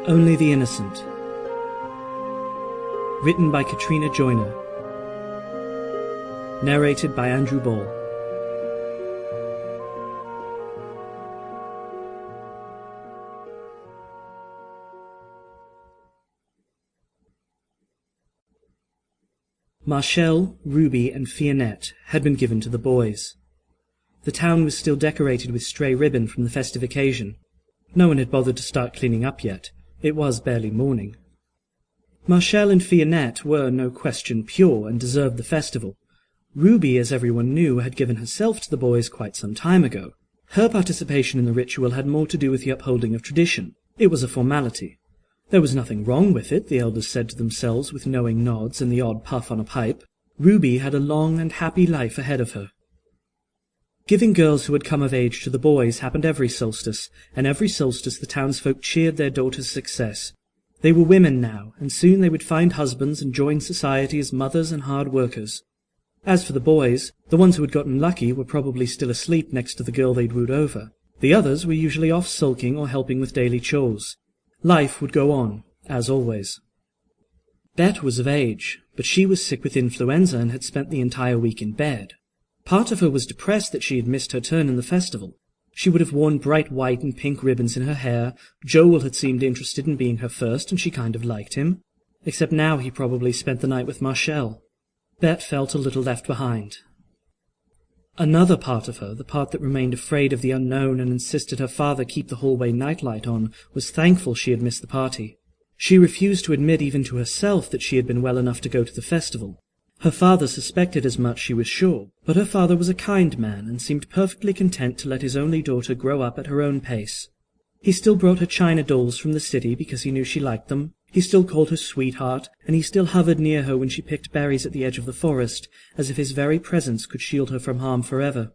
Only the Innocent. Written by Katrina Joyner. Narrated by Andrew Ball. Marshall, Ruby, and Fionnet had been given to the boys. The town was still decorated with stray ribbon from the festive occasion. No one had bothered to start cleaning up yet. It was barely morning. Marshall and Fionnet were, no question, pure and deserved the festival. Ruby, as everyone knew, had given herself to the boys quite some time ago. Her participation in the ritual had more to do with the upholding of tradition. It was a formality. There was nothing wrong with it, the elders said to themselves with knowing nods and the odd puff on a pipe. Ruby had a long and happy life ahead of her. Giving girls who had come of age to the boys happened every solstice, and every solstice the townsfolk cheered their daughters' success. They were women now, and soon they would find husbands and join society as mothers and hard workers. As for the boys, the ones who had gotten lucky were probably still asleep next to the girl they'd wooed over. The others were usually off sulking or helping with daily chores. Life would go on, as always. Bette was of age, but she was sick with influenza and had spent the entire week in bed. Part of her was depressed that she had missed her turn in the festival. She would have worn bright white and pink ribbons in her hair. Joel had seemed interested in being her first, and she kind of liked him. Except now he probably spent the night with Marshall. Bette felt a little left behind. Another part of her, the part that remained afraid of the unknown and insisted her father keep the hallway nightlight on, was thankful she had missed the party. She refused to admit even to herself that she had been well enough to go to the festival. Her father suspected as much, she was sure, but her father was a kind man and seemed perfectly content to let his only daughter grow up at her own pace. He still brought her china dolls from the city because he knew she liked them. He still called her sweetheart, and he still hovered near her when she picked berries at the edge of the forest, as if his very presence could shield her from harm forever.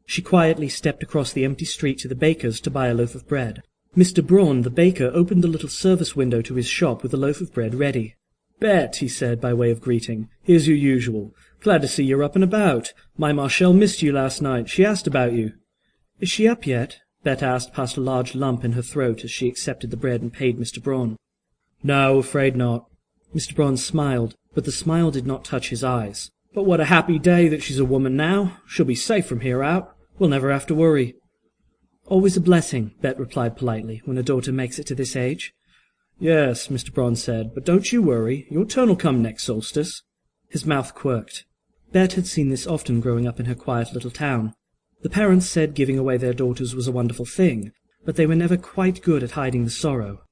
She quietly stepped across the empty street to the baker's to buy a loaf of bread. Mr. Braun, the baker, opened the little service window to his shop with a loaf of bread ready. "Bette," he said by way of greeting, "here's your usual. Glad to see you're up and about. My Marshall missed you last night. She asked about you." "Is she up yet?" Bette asked past a large lump in her throat as she accepted the bread and paid Mr. Braun. "No, afraid not." Mr. Braun smiled, but the smile did not touch his eyes. "But what a happy day that she's a woman now. She'll be safe from here out. We'll never have to worry." "Always a blessing," Bette replied politely, "when a daughter makes it to this age." "Yes," Mr. Braun said, "but don't you worry. Your turn'll come next solstice." His mouth quirked. Bette had seen this often growing up in her quiet little town. The parents said giving away their daughters was a wonderful thing, but they were never quite good at hiding the sorrow.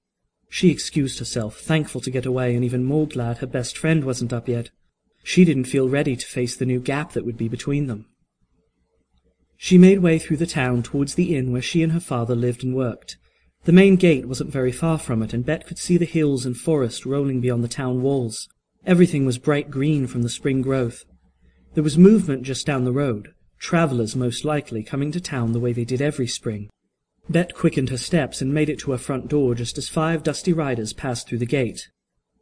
She excused herself, thankful to get away and even more glad her best friend wasn't up yet. She didn't feel ready to face the new gap that would be between them. She made way through the town towards the inn where she and her father lived and worked. The main gate wasn't very far from it, and Bette could see the hills and forest rolling beyond the town walls. Everything was bright green from the spring growth. There was movement just down the road. Travellers, most likely, coming to town the way they did every spring. Bette quickened her steps and made it to her front door just as 5 dusty riders passed through the gate.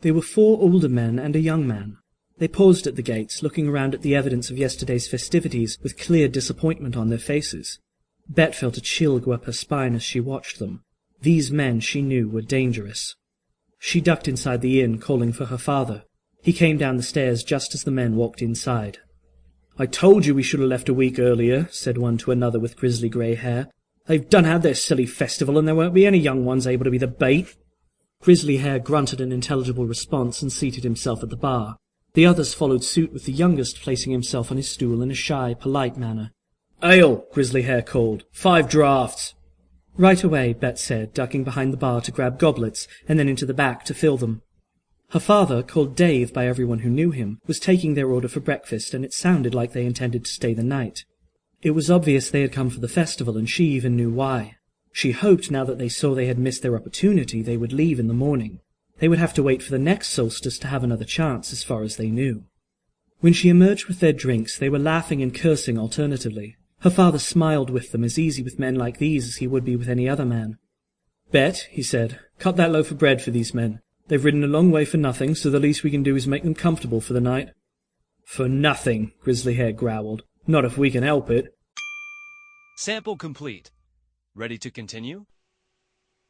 They were 4 older men and a young man. They paused at the gates, looking around at the evidence of yesterday's festivities with clear disappointment on their faces. Bette felt a chill go up her spine as she watched them. These men, she knew, were dangerous. She ducked inside the inn, calling for her father. He came down the stairs just as the men walked inside. "I told you we should have left a week earlier," said one to another with grizzly grey hair. "They've done had their silly festival, and there won't be any young ones able to be the bait." Grizzly Hair grunted an intelligible response and seated himself at the bar. The others followed suit, with the youngest placing himself on his stool in a shy, polite manner. "Ale," Grizzly Hair called. 5 draughts." "Right away," Bette said, ducking behind the bar to grab goblets, and then into the back to fill them. Her father, called Dave by everyone who knew him, was taking their order for breakfast, and it sounded like they intended to stay the night. It was obvious they had come for the festival, and she even knew why. She hoped, now that they saw they had missed their opportunity, they would leave in the morning. They would have to wait for the next solstice to have another chance, as far as they knew. When she emerged with their drinks, they were laughing and cursing alternately. Her father smiled with them, as easy with men like these as he would be with any other man. "Bette," he said, "cut that loaf of bread for these men. They've ridden a long way for nothing, so the least we can do is make them comfortable for the night." "For nothing," Grizzly Hair growled. "Not if we can help it." Sample complete. Ready to continue?